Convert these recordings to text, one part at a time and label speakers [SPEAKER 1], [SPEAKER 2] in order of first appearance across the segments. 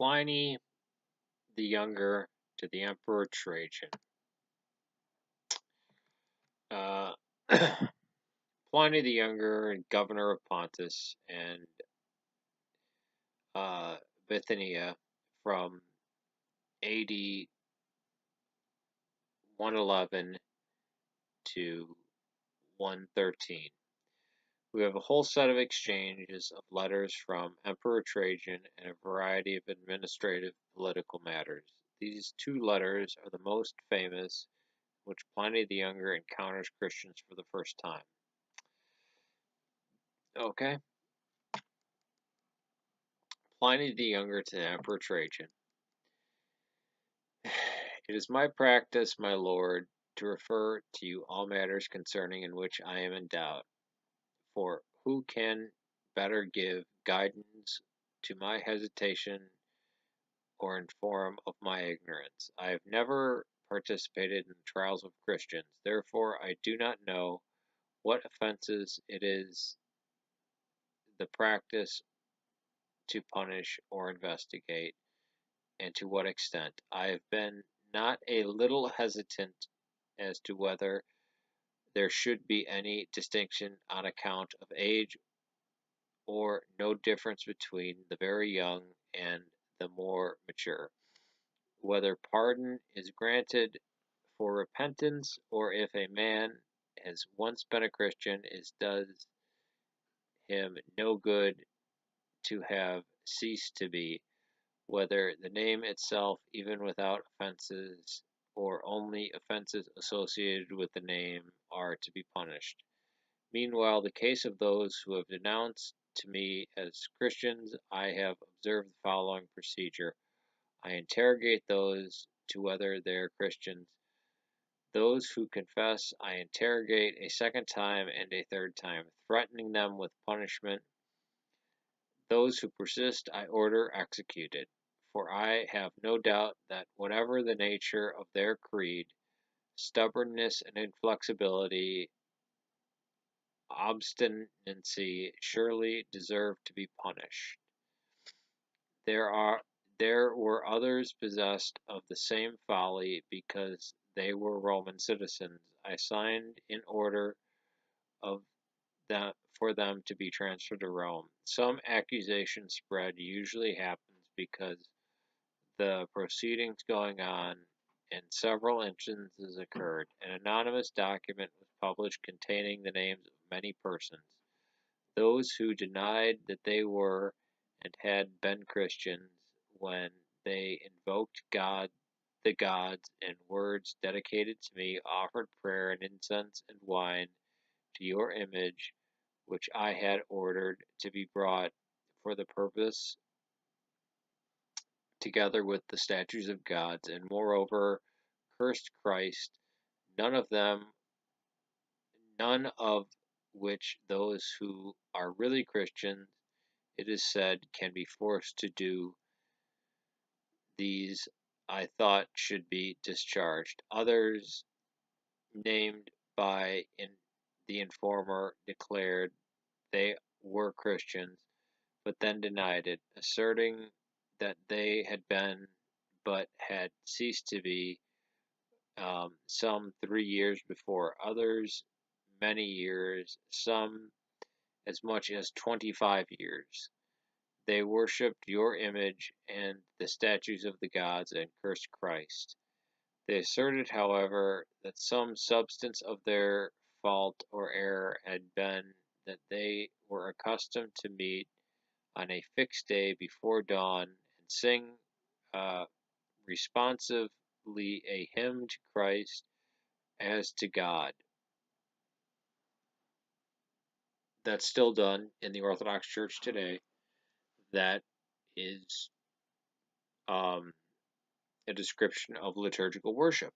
[SPEAKER 1] Pliny the Younger to the Emperor Trajan. Uh, Pliny the Younger, governor of Pontus and Bithynia from AD 111 to 113. We have a whole set of exchanges of letters from Emperor Trajan and a variety of administrative political matters. These two letters are the most famous, in which Pliny the Younger encounters Christians for the first time. Okay. Pliny the Younger to Emperor Trajan. It is my practice, my lord, to refer to you all matters concerning in which I am in doubt. For who can better give guidance to my hesitation or inform of my ignorance? I have never participated in the trials of Christians, therefore I do not know what offenses it is the practice to punish or investigate, and to what extent. I have been not a little hesitant as to whether there should be any distinction on account of age or no difference between the very young and the more mature, whether pardon is granted for repentance, or if a man has once been a Christian, it does him no good to have ceased to be, whether the name itself, even without offenses, or only offenses associated with the name, are to be punished. Meanwhile, the case of those who have denounced to me as Christians, I have observed the following procedure. I interrogate those to whether they are Christians. Those who confess, I interrogate a second time and a third time, threatening them with punishment. Those who persist, I order executed. For I have no doubt that whatever the nature of their creed, stubbornness and inflexibility, obstinacy surely deserve to be punished. There were others possessed of the same folly because they were Roman citizens. I signed in order of them for them to be transferred to Rome. Some accusation spread usually happens because the proceedings going on and several instances occurred. An anonymous document was published containing the names of many persons. Those who denied that they were and had been Christians when they invoked the gods, and words dedicated to me, offered prayer and incense and wine to your image, which I had ordered to be brought for the purpose, together with the statues of gods, and moreover cursed Christ, none of which those who are really Christians, it is said, can be forced to do. These I thought should be discharged. Others, named by the informer, declared they were Christians, but then denied it, asserting that they had been, but had ceased to be, some 3 years before, others many years, some as much as 25 years. They worshipped your image and the statues of the gods and cursed Christ. They asserted, however, that some substance of their fault or error had been that they were accustomed to meet on a fixed day before dawn and sing responsively a hymn to Christ as to God. That's still done in the Orthodox Church today. That is um, a description of liturgical worship.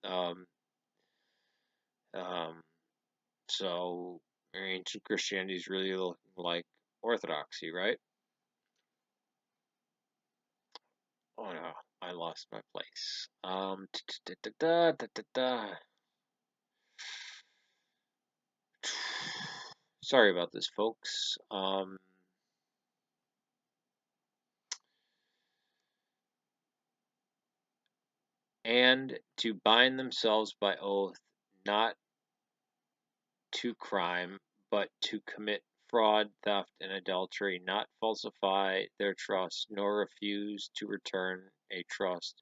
[SPEAKER 1] Um, um, so ancient Christianity is really looking like Orthodoxy, right? Oh no, I lost my place. Sorry about this, folks. and to bind themselves by oath not to crime, but to commit fraud, theft, and adultery, not falsify their trust, nor refuse to return a trust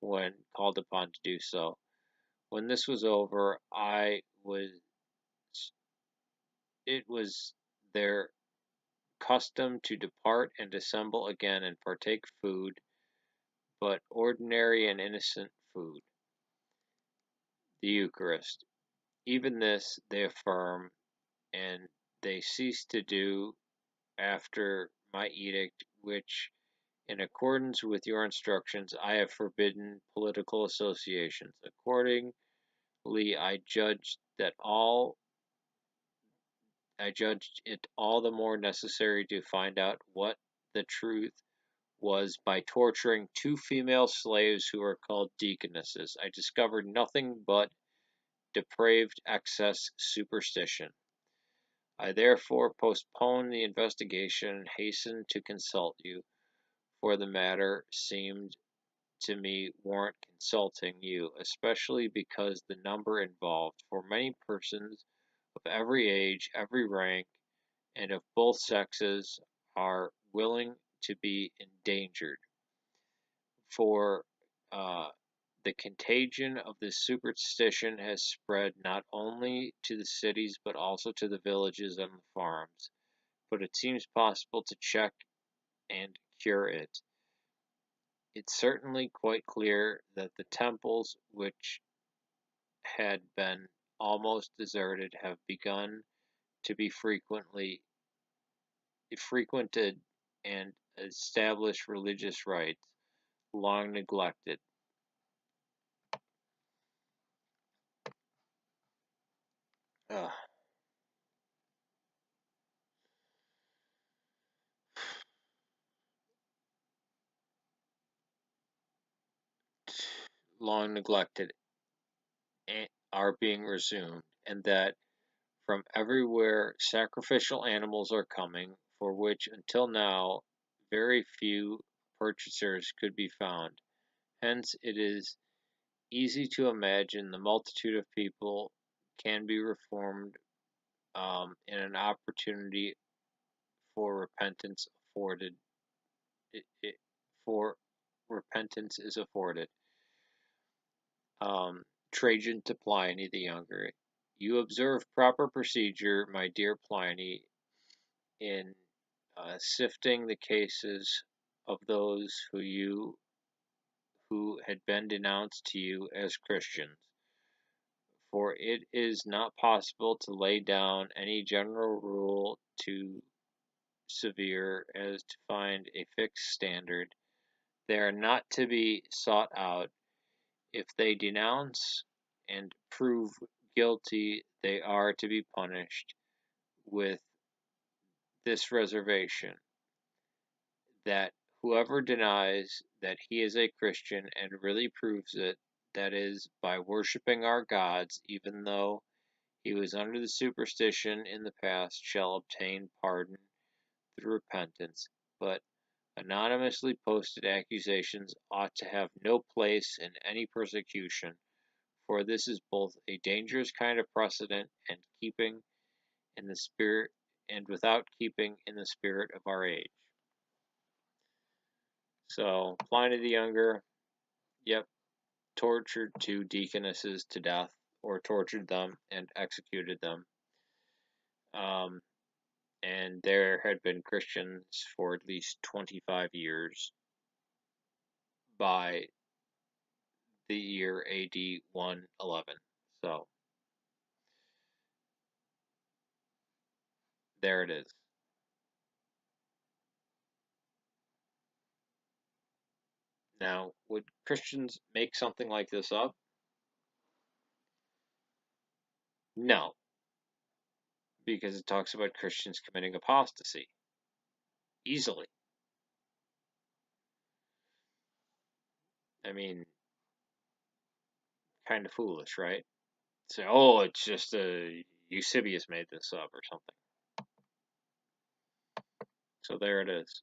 [SPEAKER 1] when called upon to do so. When this was over, it was their custom to depart and assemble again and partake food, but ordinary and innocent food, the Eucharist. Even this they affirm, and they cease to do after my edict, which, in accordance with your instructions, I have forbidden political associations. Accordingly, I judged it all the more necessary to find out what the truth was by torturing two female slaves who are called deaconesses. I discovered nothing but depraved excess superstition. I therefore postponed the investigation and hastened to consult you, for the matter seemed to me warrant consulting you, especially because the number involved, for many persons of every age, every rank, and of both sexes, are willing to be endangered. For uh, the contagion of this superstition has spread not only to the cities but also to the villages and the farms. But it seems possible to check and cure it. It's certainly quite clear that the temples which had been almost deserted have begun to be frequented and establish religious rites long neglected. Ugh. Long neglected are being resumed, and that from everywhere sacrificial animals are coming, for which until now very few purchasers could be found. Hence it is easy to imagine the multitude of people can be reformed, in an opportunity for repentance afforded. It, it, for repentance is afforded. Trajan to Pliny the Younger. You observe proper procedure, my dear Pliny, in sifting the cases of those who had been denounced to you as Christians, for it is not possible to lay down any general rule too severe as to find a fixed standard. They are not to be sought out. If they denounce and prove guilty, they are to be punished with this reservation, that whoever denies that he is a Christian and really proves it, that is, by worshiping our gods, even though he was under the superstition in the past, shall obtain pardon through repentance. But anonymously posted accusations ought to have no place in any persecution, for this is both a dangerous kind of precedent and keeping in the spirit and without keeping in the spirit of our age. So Pliny the Younger, yep, tortured two deaconesses to death, or tortured them and executed them. Um, and there had been Christians for at least 25 years by the year AD 111. So there it is. Now, would Christians make something like this up? No, because it talks about Christians committing apostasy easily. I mean, kind of foolish, right? Say, oh, it's just Eusebius made this up or something. So there it is.